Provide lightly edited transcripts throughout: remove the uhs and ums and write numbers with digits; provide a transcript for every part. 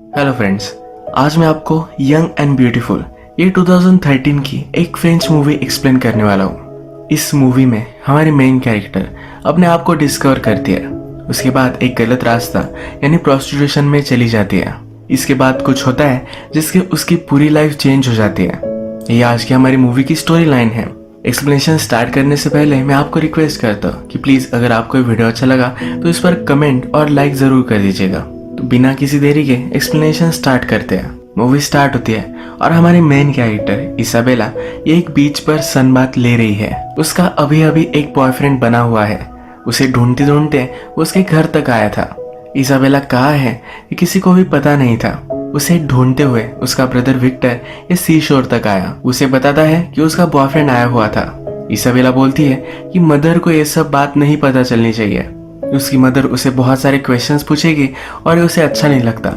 Hello friends, आज मैं आपको यंग एंड ब्यूटीफुल ये 2013 की एक फ्रेंच मूवी एक्सप्लेन करने वाला हूँ। इस मूवी में हमारी मेन कैरेक्टर अपने आप को डिस्कवर करती है। उसके बाद एक गलत रास्ता यानी प्रोस्टिट्यूशन में चली जाती है। इसके बाद कुछ होता है जिससे उसकी पूरी लाइफ चेंज हो जाती है। ये आज की हमारी मूवी की स्टोरी लाइन है। एक्सप्लेनेशन स्टार्ट करने से पहले मैं आपको रिक्वेस्ट करता हूँ कि प्लीज अगर आपको ये वीडियो अच्छा लगा तो इस पर कमेंट और लाइक जरूर कर दीजिएगा। तो बिना किसी देरी के एक्सप्लेनेशन स्टार्ट करते हैं। मूवी स्टार्ट होती है और हमारी मेन कैरेक्टर इसाबेला एक बीच पर सनबाथ ले रही है। उसका अभी अभी एक बॉयफ्रेंड बना हुआ है। उसे ढूंढते ढूंढते वो उसके घर तक आया था। इसाबेला कहाँ है ये किसी को भी पता नहीं था। उसे ढूंढते हुए उसका ब्रदर विक्टर ये सी शोर तक आया। उसे बताता है कि उसका बॉयफ्रेंड आया हुआ था। इसाबेला बोलती है कि मदर को ये सब बात नहीं पता चलनी चाहिए। उसकी मदर उसे बहुत सारे क्वेश्चंस पूछेगी और उसे अच्छा नहीं लगता।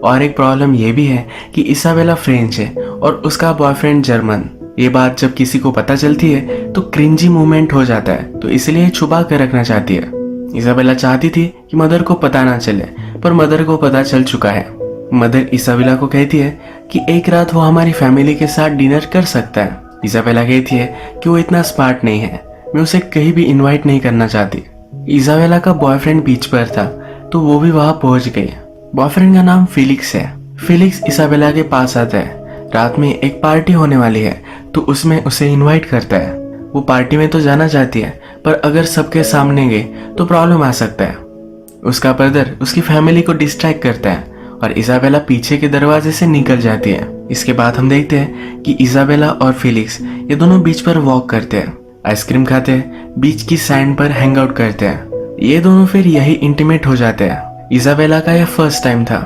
और एक प्रॉब्लम ये भी है कि इसाबेला फ्रेंच है और उसका बॉयफ्रेंड जर्मन। ये बात जब किसी को पता चलती है तो क्रिंजी मूवमेंट हो जाता है, तो इसलिए छुपा कर रखना चाहती है। इसाबेला चाहती थी कि मदर को पता ना चले, पर मदर को पता चल चुका है। मदर इसाबेला को कहती है कि एक रात वो हमारी फैमिली के साथ डिनर कर सकता है। इसाबेला कहती है कि वो इतना स्मार्ट नहीं है, मैं उसे कहीं भी इन्वाइट नहीं करना चाहती। इसाबेला का बॉयफ्रेंड बीच पर था तो वो भी वहां पहुंच गई। बॉयफ्रेंड का नाम फिलिक्स है। फिलिक्स इसाबेला के पास आता है। रात में एक पार्टी होने वाली है तो उसमें उसे इनवाइट करता है। वो पार्टी में तो जाना चाहती है, पर अगर सबके सामने गई तो प्रॉब्लम आ सकता है। उसका ब्रदर उसकी फैमिली को डिस्ट्रैक्ट करता है और इसाबेला पीछे के दरवाजे से निकल जाती है। इसके बाद हम देखते हैं कि इसाबेला और फिलिक्स ये दोनों बीच पर वॉक करते हैं, आइसक्रीम खाते हैं, बीच की सैंड पर हैंग आउट करते हैं। ये दोनों फिर यही इंटीमेट हो जाते हैं। इसाबेला का यह फर्स्ट टाइम था।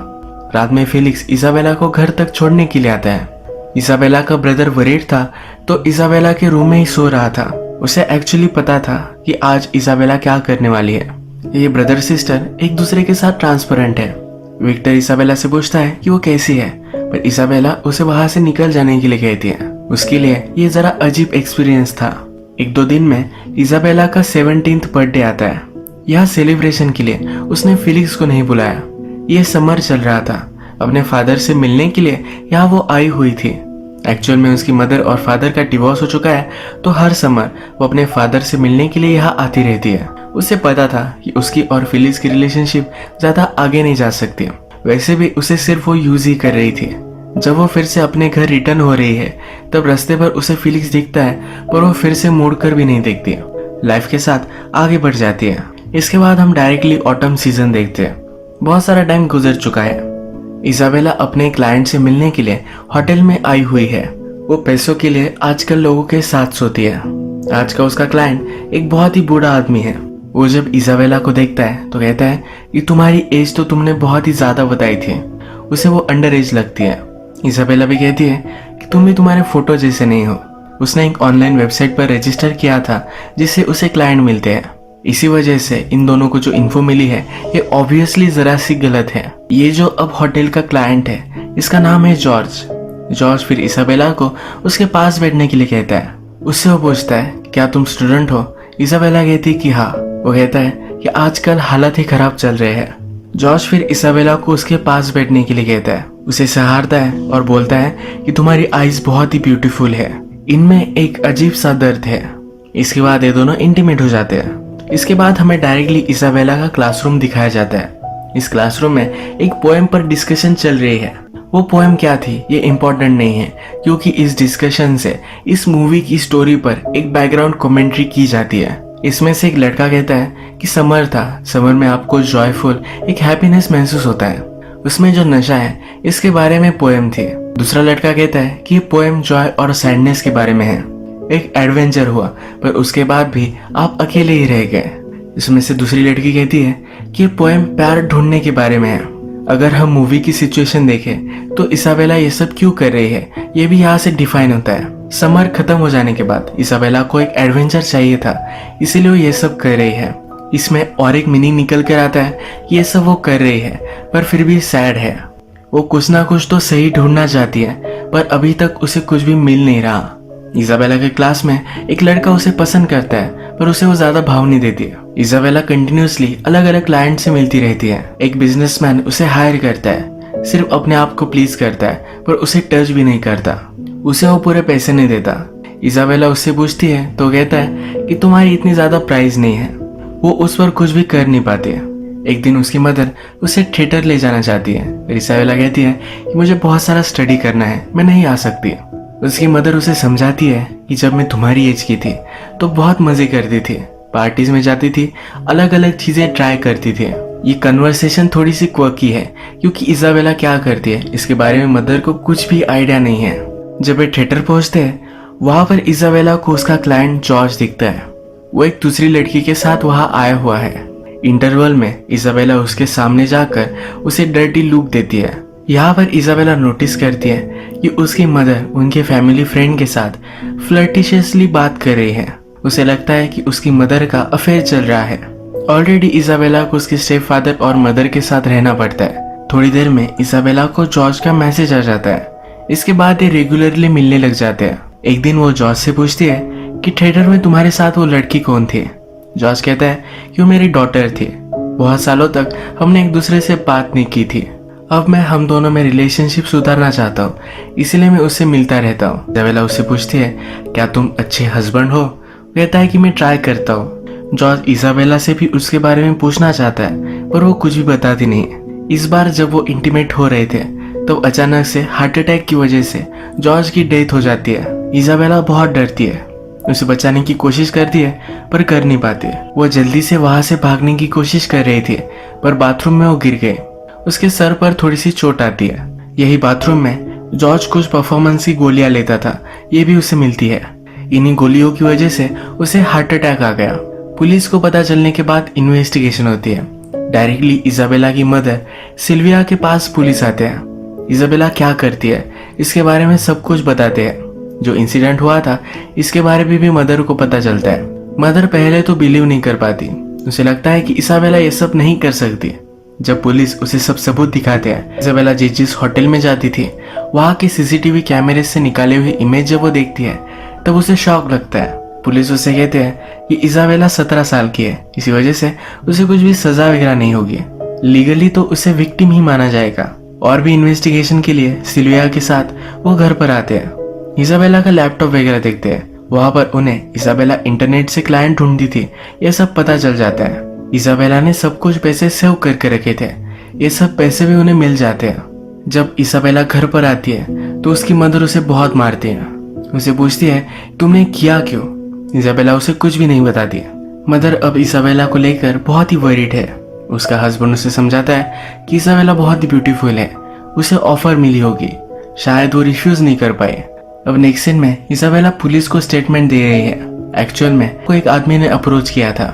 रात में फिलिक्स इसाबेला को घर तक छोड़ने के लिए आता है। इसाबेला का ब्रदर वरीड था तो इसाबेला के रूम में ही सो रहा था। उसे एक्चुअली पता था कि आज इसाबेला क्या करने वाली है। ये ब्रदर सिस्टर एक दूसरे के साथ ट्रांसपेरेंट है। विक्टर इसाबेला से पूछता है कि वो कैसी है, पर इसाबेला उसे वहां से निकल जाने के लिए कहती है। उसके लिए ये जरा अजीब एक्सपीरियंस था। एक दो दिन में इसाबेला का 17th बर्थडे आता है। यह सेलिब्रेशन के लिए उसने फिलिक्स को नहीं बुलाया। यह समर चल रहा था। अपने फादर से मिलने के लिए यहाँ वो आई हुई थी। एक्चुअल में उसकी मदर और फादर का डिवोर्स हो चुका है, तो हर समर वो अपने फादर से मिलने के लिए यहाँ आती रहती है। उसे पता था कि उसकी और फिलिक्स की रिलेशनशिप ज्यादा आगे नहीं जा सकती। वैसे भी उसे सिर्फ वो यूज ही कर रही थी। जब वो फिर से अपने घर रिटर्न हो रही है तब रास्ते पर उसे फिलिक्स दिखता है, पर वो फिर से मुड़कर भी नहीं देखती। लाइफ के साथ आगे बढ़ जाती है। इसके बाद हम डायरेक्टली ऑटम सीजन देखते हैं। बहुत सारा टाइम गुजर चुका है। इसाबेला अपने क्लाइंट से मिलने के लिए होटल में आई हुई है। वो पैसों के लिए आजकल लोगों के साथ सोती है। आज का उसका क्लाइंट एक बहुत ही बूढ़ा आदमी है। वो जब इसाबेला को देखता है तो कहता है कि तुम्हारी एज तो तुमने बहुत ही ज्यादा बताई थी। उसे वो अंडर एज लगती है। इसाबेला भी कहती है कि तुम भी तुम्हारे फोटो जैसे नहीं हो। उसने एक ऑनलाइन वेबसाइट पर रजिस्टर किया था जिससे उसे क्लाइंट मिलते हैं। इसी वजह से इन दोनों को जो इन्फो मिली है ये ऑब्वियसली जरा सी गलत है। ये जो अब होटल का क्लाइंट है इसका नाम है जॉर्ज। जॉर्ज फिर इसाबेला को उसके पास बैठने के लिए कहता है। उससे वो पूछता है क्या तुम स्टूडेंट हो। इसाबेला कहती है कि हाँ। वो कहता है कि आजकल हालत ही खराब चल रहे हैं। जॉर्ज फिर इसाबेला को उसके पास बैठने के लिए कहता है। उसे सहारता है और बोलता है कि तुम्हारी आईज बहुत ही ब्यूटीफुल है, इनमें एक अजीब सा दर्द है। इसके बाद ये दोनों इंटीमेट हो जाते हैं। इसके बाद हमें डायरेक्टली इसाबेला का क्लासरूम दिखाया जाता है। इस क्लासरूम में एक पोएम पर डिस्कशन चल रही है। वो पोएम क्या थी ये इम्पोर्टेंट नहीं है, क्योंकि इस डिस्कशन से इस मूवी की स्टोरी पर एक बैकग्राउंड कमेंट्री की जाती है। इसमें से एक लड़का कहता है कि समर था, समर में आपको जॉयफुल एक हैप्पीनेस महसूस होता है, उसमें जो नशा है इसके बारे में पोएम थी। दूसरा लड़का कहता है कि ये पोएम जॉय और सैडनेस के बारे में है। एक एडवेंचर हुआ पर उसके बाद भी आप अकेले ही रह गए। इसमें से दूसरी लड़की कहती है कि ये पोएम प्यार ढूंढने के बारे में है। अगर हम मूवी की सिचुएशन देखें तो इसाबेला ये सब क्यों कर रही है ये भी यहाँ से डिफाइन होता है। समर खत्म हो जाने के बाद इसाबेला को एक एडवेंचर चाहिए था, इसीलिए वो ये सब कर रही है। इसमें और एक मीनिंग निकल कर आता है कि ये सब वो कर रही है पर फिर भी सैड है। वो कुछ ना कुछ तो सही ढूंढना चाहती है, पर अभी तक उसे कुछ भी मिल नहीं रहा। इसाबेला के क्लास में एक लड़का उसे पसंद करता है, पर उसे वो ज्यादा भाव नहीं देती है। इसाबेला कंटिन्यूसली अलग अलग क्लाइंट से मिलती रहती है। एक बिजनेसमैन उसे हायर करता है। सिर्फ अपने आप को प्लीज करता है पर उसे टच भी नहीं करता। उसे वो पूरे पैसे नहीं देता। इजाबेला उससे पूछती है तो कहता है कि तुम्हारी इतनी ज्यादा प्राइस नहीं है। वो उस पर कुछ भी कर नहीं पाती है। एक दिन उसकी मदर उसे थिएटर ले जाना चाहती है। इजाबेला कहती है कि मुझे बहुत सारा स्टडी करना है, मैं नहीं आ सकती। उसकी मदर उसे समझाती है कि जब मैं तुम्हारी एज की थी तो बहुत मजे करती थी, पार्टीज में जाती थी, अलग अलग चीजें ट्राई करती थी। ये कन्वर्सेशन थोड़ी सी क्वर्की है क्योंकि इजाबेला क्या करती है इसके बारे में मदर को कुछ भी आइडिया नहीं है। जब वे थिएटर पहुंचते हैं वहां पर इजाबेला को उसका क्लाइंट जॉर्ज दिखता है। वो एक दूसरी लड़की के साथ वहां आया हुआ है। इंटरवल में इजाबेला उसके सामने जाकर उसे डर्टी लुक देती है। यहाँ पर इजाबेला नोटिस करती है कि उसकी मदर उनके फैमिली फ्रेंड के साथ फ्लर्टिशियसली बात कर रही है। उसे लगता है कि उसकी मदर का अफेयर चल रहा है। ऑलरेडी इजाबेला को उसके स्टेप फादर और मदर के साथ रहना पड़ता है। थोड़ी देर में इजाबेला को जॉर्ज का मैसेज आ जाता है। इसके बाद ये रेगुलरली मिलने लग जाते हैं। एक दिन वो जॉर्ज से पूछती है कि थिएटर में तुम्हारे साथ वो लड़की कौन थी। जॉर्ज कहता है कि वो मेरी डॉटर थी। बहुत सालों तक हमने एक दूसरे से बात नहीं की थी। अब मैं हम दोनों में रिलेशनशिप सुधारना चाहता हूँ, इसलिए मैं उससे मिलता रहता हूँ। इजाबेला उससे पूछती है क्या तुम अच्छे हस्बैंड हो। कहता है कि मैं ट्राई करता हूँ। जॉर्ज इजाबेला से भी उसके बारे में पूछना चाहता है पर वो कुछ भी बताती नहीं। इस बार जब वो इंटीमेट हो रहे थे तो अचानक से हार्ट अटैक की वजह से जॉर्ज की डेथ हो जाती है। इजाबेला बहुत डरती है, उसे बचाने की कोशिश करती है पर कर नहीं पाती। वो जल्दी से वहां से भागने की कोशिश कर रही थी पर बाथरूम में वो गिर गए। उसके सर पर थोड़ी सी चोट आती है। यही बाथरूम में जॉर्ज कुछ परफॉर्मेंस की गोलियां लेता था, ये भी उसे मिलती है। इन्हीं गोलियों की वजह से उसे हार्ट अटैक आ गया। पुलिस को पता चलने के बाद इन्वेस्टिगेशन होती है। डायरेक्टली इजाबेला की मदर सिल्विया के पास पुलिस आते हैं। इजाबेला क्या करती है इसके बारे में सब कुछ बताते हैं। जो इंसिडेंट हुआ था इसके बारे में भी मदर को पता चलता है। मदर पहले तो बिलीव नहीं कर पाती। उसे लगता है कि इजाबेला ये सब नहीं कर सकती। जब पुलिस उसे सब सबूत दिखाते हैं, इजाबेला जिस होटल में जाती थी वहां के सीसीटीवी कैमरे से निकाले हुए इमेज जब वो देखती है तब उसे शॉक लगता है। पुलिस उसे कहते हैं कि इजाबेला 17 साल की है, इसी वजह से उसे कुछ भी सजा वगैरह नहीं होगी। लीगली तो उसे विक्टिम ही माना जाएगा। और भी इन्वेस्टिगेशन के लिए सिल्विया के साथ वो घर पर आते हैं। इजाबेला का लैपटॉप वगैरह देखते हैं। वहां पर उन्हें इजाबेला इंटरनेट से क्लाइंट ढूंढती थी ये सब पता चल जाता है। इजाबेला ने सब कुछ पैसे सेव करके रखे थे, ये सब पैसे भी उन्हें मिल जाते हैं। जब इजाबेला घर पर आती है तो उसकी मदर उसे बहुत मारती है। उसे पूछती है तुमने किया क्यों। इजाबेला उसे कुछ भी नहीं बताती। मदर अब इजाबेला को लेकर बहुत ही वरीड है। उसका हस्बैंड उसे समझाता है कि इजाबेला बहुत ही ब्यूटीफुल है, उसे ऑफर मिली होगी, शायद वो रिफ्यूज नहीं कर पाए। अब नेक्स्ट सीन में इजाबेला पुलिस को स्टेटमेंट दे रही है। एक्चुअल में को एक आदमी ने अप्रोच किया था।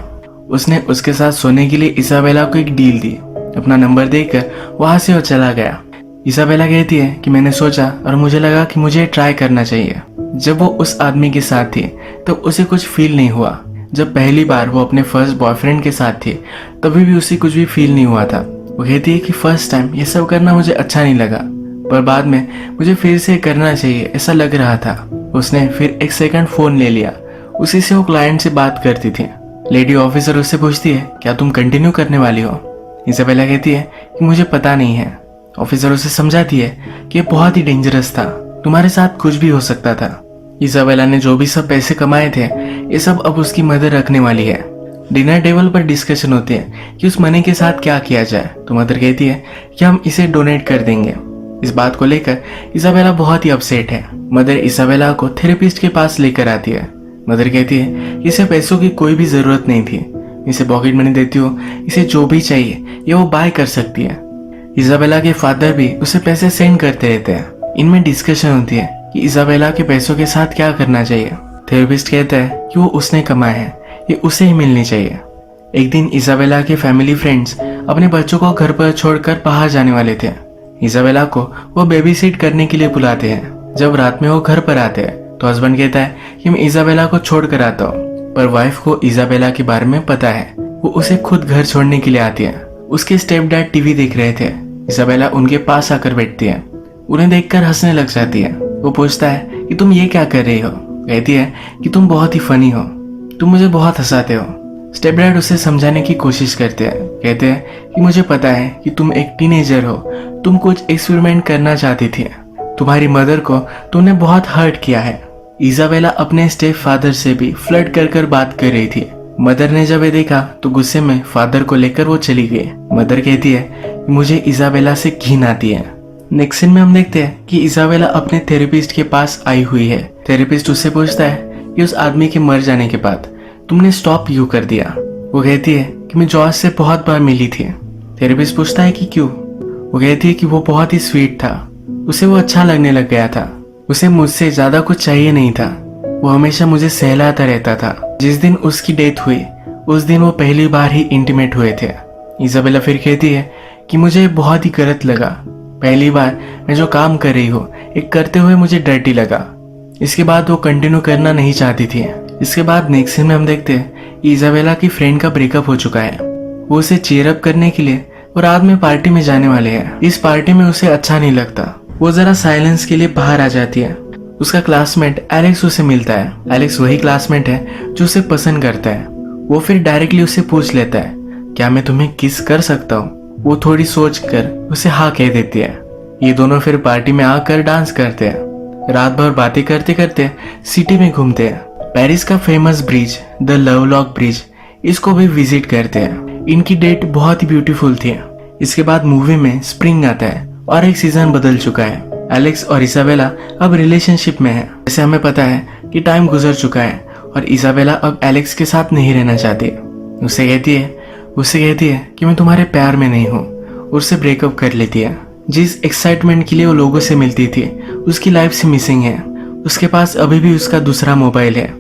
उसने उसके साथ सोने के लिए इजाबेला को एक डील दी। अपना नंबर देकर वहां से वो चला गया। इजाबेला कहती है कि मैंने सोचा और मुझे लगा कि मुझे ट्राई करना चाहिए। जब वो उस आदमी के साथ थी तो उसे कुछ फील नहीं हुआ। जब पहली बार वो अपने फर्स्ट बॉयफ्रेंड के साथ थी तभी भी उसे कुछ भी फील नहीं हुआ था। वो कहती है कि फर्स्ट टाइम ये सब करना मुझे अच्छा नहीं लगा पर बाद में मुझे फिर से करना चाहिए ऐसा लग रहा था। उसने फिर एक सेकंड फोन ले लिया। उसी से वो क्लाइंट से बात करती थी। लेडी ऑफिसर उससे पूछती है क्या तुम कंटिन्यू करने वाली हो। इजाबेला कहती है कि मुझे पता नहीं है। ऑफिसर उसे समझाती है कि ये बहुत ही डेंजरस था, तुम्हारे साथ कुछ भी हो सकता था। इजाबेला ने जो भी सब पैसे कमाए थे ये सब अब उसकी मदर रखने वाली है। डिनर टेबल पर डिस्कशन होती है कि उस मनी के साथ क्या किया जाए। तो मदर कहती है कि हम इसे डोनेट कर देंगे। इस बात को लेकर इजाबेला बहुत ही अपसेट है। मदर इजाबेला को थेरेपिस्ट के पास लेकर आती है। मदर कहती है कि इसे पैसों की कोई भी जरूरत नहीं थी, इसे पॉकेट मनी देती हो, इसे जो भी चाहिए ये वो बाय कर सकती है। इजाबेला के फादर भी उसे पैसे सेंड करते रहते हैं। इनमें डिस्कशन होती है कि इजाबेला के पैसों के साथ क्या करना चाहिए। थेरेपिस्ट कहता है कि वो उसने कमाए हैं, ये उसे ही मिलनी चाहिए। एक दिन इजाबेला के फैमिली फ्रेंड्स अपने बच्चों को घर पर छोड़कर बाहर जाने वाले थे। इजाबेला को वो बेबी सिट करने के लिए बुलाते हैं। जब रात में वो घर पर आते हैं तो हस्बैंड कहता है कि मैं इजाबेला को छोड़ कर आता हूँ, पर वाइफ को इजाबेला के बारे में पता है। वो उसे खुद घर छोड़ने के लिए आती है। उसके स्टेप डैड टीवी देख रहे थे। इजाबेला उनके पास आकर बैठती है। उन्हें देखकर हंसने लग जाती है। वो पूछता है कि तुम ये क्या कर रही हो। कहती है कि तुम बहुत ही फनी हो, तुम मुझे बहुत हंसाते हो। स्टेप डैड उसे समझाने की कोशिश करते हैं, कहते हैं कि मुझे पता है कि तुम एक टीनेजर हो, तुम कुछ एक्सपेरिमेंट करना चाहती थी, तुम्हारी मदर को तुमने बहुत हर्ट किया है। इजाबेला अपने स्टेप फादर से भी फ्लर्ट कर कर बात कर रही थी। मदर ने जब ये देखा तो गुस्से में फादर को लेकर वो चली गई। मदर कहती है कि मुझे इजाबेला से घिन आती है। नेक्स्ट सीन में हम देखते हैं कि इजाबेला अपने थेरेपिस्ट के पास आई हुई है। थेरेपिस्ट उससे पूछता है कि उस आदमी के मर जाने के बाद तुमने स्टॉप क्यों कर दिया। वो कहती है कि मैं जॉर्ज से बहुत बार मिली थी। थेरेपिस्ट पूछता है कि क्यों। वो कहती है कि वो बहुत ही स्वीट था, उसे वो अच्छा लगने लग गया था, उसे मुझसे ज्यादा कुछ चाहिए नहीं था, वो हमेशा मुझे सहलाता रहता था। जिस दिन उसकी डेथ हुई उस दिन वो पहली बार ही इंटीमेट हुए थे। इजाबेला फिर कहती है कि मुझे बहुत ही गलत लगा, पहली बार मैं जो काम कर रही हूँ एक करते हुए मुझे डर्टी लगा। इसके बाद वो कंटिन्यू करना नहीं चाहती थी। इसके बाद नेक्स्ट सीन में हम देखते हैं इजाबेला की फ्रेंड का ब्रेकअप हो चुका है। वो उसे चीयर अप करने के लिए वो रात में पार्टी में जाने वाले हैं। इस पार्टी में उसे अच्छा नहीं लगता, वो जरा साइलेंस के लिए बाहर आ जाती है। उसका क्लासमेट एलेक्स उसे मिलता है। एलेक्स वही क्लासमेट है जो उसे पसंद करता है। वो फिर डायरेक्टली उसे पूछ लेता है क्या मैं तुम्हें किस कर सकता हूँ। वो थोड़ी सोच कर उसे हाँ कह देती है। ये दोनों फिर पार्टी में आकर डांस करते हैं। रात भर बातें करते करते सिटी में घूमते हैं। पेरिस का famous bridge the Lovelock bridge, इसको भी विजिट करते हैं। इनकी डेट बहुत ही ब्यूटीफुल थी। इसके बाद मूवी में स्प्रिंग आता है और एक सीजन बदल चुका है। एलेक्स और इसाबेला अब रिलेशनशिप में है। जैसे हमें पता है कि टाइम गुजर चुका है और इसाबेला अब एलेक्स के साथ नहीं रहना चाहती। उससे कहती है कि मैं तुम्हारे प्यार में नहीं हूँ, उससे ब्रेकअप कर लेती है। जिस एक्साइटमेंट के लिए वो लोगों से मिलती थी उसकी लाइफ से मिसिंग है। उसके पास अभी भी उसका दूसरा मोबाइल है।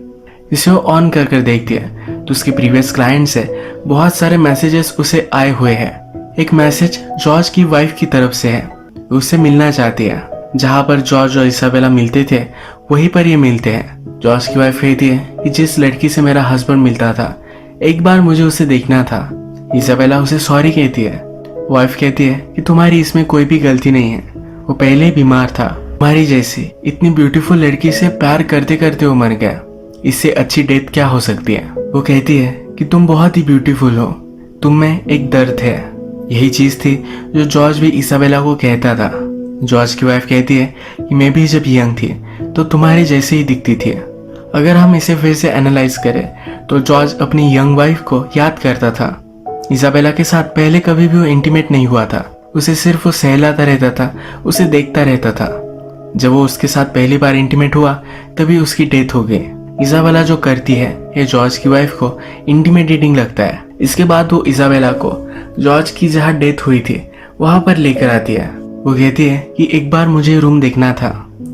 इसे वो ऑन कर कर देखती है तो उसके प्रीवियस क्लाइंट से बहुत सारे मैसेजेस उसे आए हुए हैं। एक मैसेज जॉर्ज की वाइफ की तरफ से है, उससे मिलना चाहती है। जहाँ पर जॉर्ज और इसाबेला मिलते थे वहीं पर ये मिलते हैं। जॉर्ज की वाइफ कहती है कि जिस लड़की से मेरा हस्बैंड मिलता था एक बार मुझे उसे देखना था। इसाबेला उसे सॉरी कहती है। वाइफ कहती है कि तुम्हारी इसमें कोई भी गलती नहीं है, वो पहले ही बीमार था। तुम्हारी जैसी इतनी ब्यूटीफुल लड़की से प्यार करते करते वो मर गया, इससे अच्छी डेथ क्या हो सकती है। वो कहती है कि तुम बहुत ही ब्यूटीफुल हो, तुम में एक दर्द है। यही चीज थी जो जॉर्ज भी इसाबेला को कहता था। जॉर्ज की वाइफ कहती है कि मैं भी जब यंग थी तो तुम्हारे जैसे ही दिखती थी। अगर हम इसे फिर से एनालाइज करें तो जॉर्ज अपनी यंग वाइफ को याद करता था। इसाबेला के साथ पहले कभी भी वो इंटीमेट नहीं हुआ था, उसे सिर्फ वो सहलाता रहता था, उसे देखता रहता था। जब वो उसके साथ पहली बार इंटीमेट हुआ तभी उसकी डेथ हो गई। इसाबेला जो करती है ये जॉर्ज की वाइफ को इंटिमिडेटिंग लगता है। इसके बाद वो इसाबेला को जॉर्ज की जहाँ डेथ हुई थी वहां पर लेकर आती है। वो कहती है कि एक बार मुझे रूम देखना था।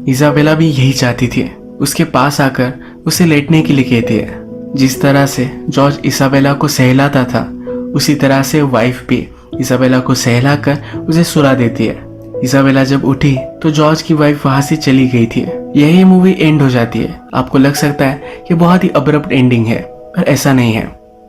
इसाबेला भी यही चाहती थी। उसके पास आकर उसे लेटने के लिए कहती है। जिस तरह से जॉर्ज इसाबेला को सहलाता था उसी तरह से वाइफ भी इसाबेला को सहलाकर उसे सुला देती है। इसाबेला जब उठी तो जॉर्ज की वाइफ वहां से चली गई थी। यही मूवी एंड हो जाती है। आपको लग सकता है कि बहुत ही अब्रप्ट एंडिंग है, पर ऐसा नहीं है।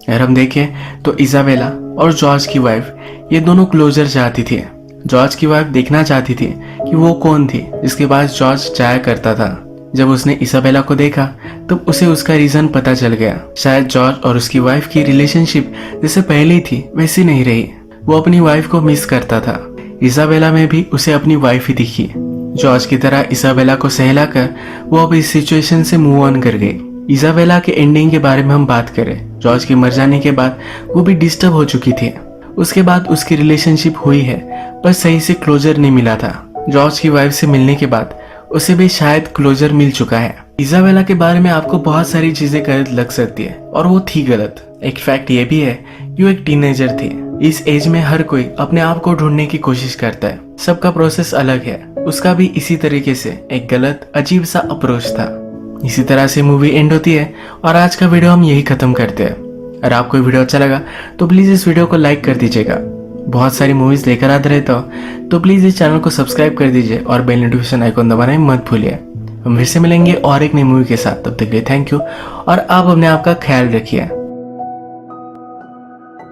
अगर हम देखें तो इसाबेला और जॉर्ज की वाइफ ये दोनों क्लोजर चाहती थी। जॉर्ज की वाइफ देखना चाहती थी कि वो कौन थी जिसके पास जॉर्ज जाया करता था। जब उसने इसाबेला को देखा तब उसे उसका रीजन पता चल गया। शायद जॉर्ज और उसकी वाइफ की रिलेशनशिप जैसे पहले थी वैसी नहीं रही। वो अपनी वाइफ को मिस करता था। इसाबेला में भी उसे अपनी वाइफ ही दिखी। जॉर्ज की तरह इसाबेला को सहलाकर वो अब इस सिचुएशन से मूव ऑन कर गई। इसाबेला के एंडिंग के बारे में हम बात करें, जॉर्ज के मर जाने के बाद वो भी डिस्टर्ब हो चुकी थी। उसके बाद उसकी रिलेशनशिप हुई है पर सही से क्लोजर नहीं मिला था। जॉर्ज की वाइफ से मिलने के बाद उसे भी शायद क्लोजर मिल चुका है। इसाबेला के बारे में आपको बहुत सारी चीजें गलत लग सकती है और वो थी गलत। एक फैक्ट ये भी है कि वो एक टीनेजर थी। इस एज में हर कोई अपने आप को ढूंढने की कोशिश करता है, सबका प्रोसेस अलग है। उसका भी इसी तरीके से एक गलत अजीब सा अप्रोच था। इसी तरह से मूवी एंड होती है और आज का वीडियो हम यही खत्म करते हैं। अगर आपको वीडियो अच्छा लगा तो प्लीज इस वीडियो को लाइक कर दीजिएगा। बहुत सारी मूवीज लेकर आते रहता हूँ तो प्लीज इस चैनल को सब्सक्राइब कर दीजिए और बेल नोटिफिकेशन आइकॉन दबाना मत भूलिए। हम फिर से मिलेंगे और एक नई मूवी के साथ। तब तक के लिए थैंक यू और आप अपने आप का ख्याल रखिए।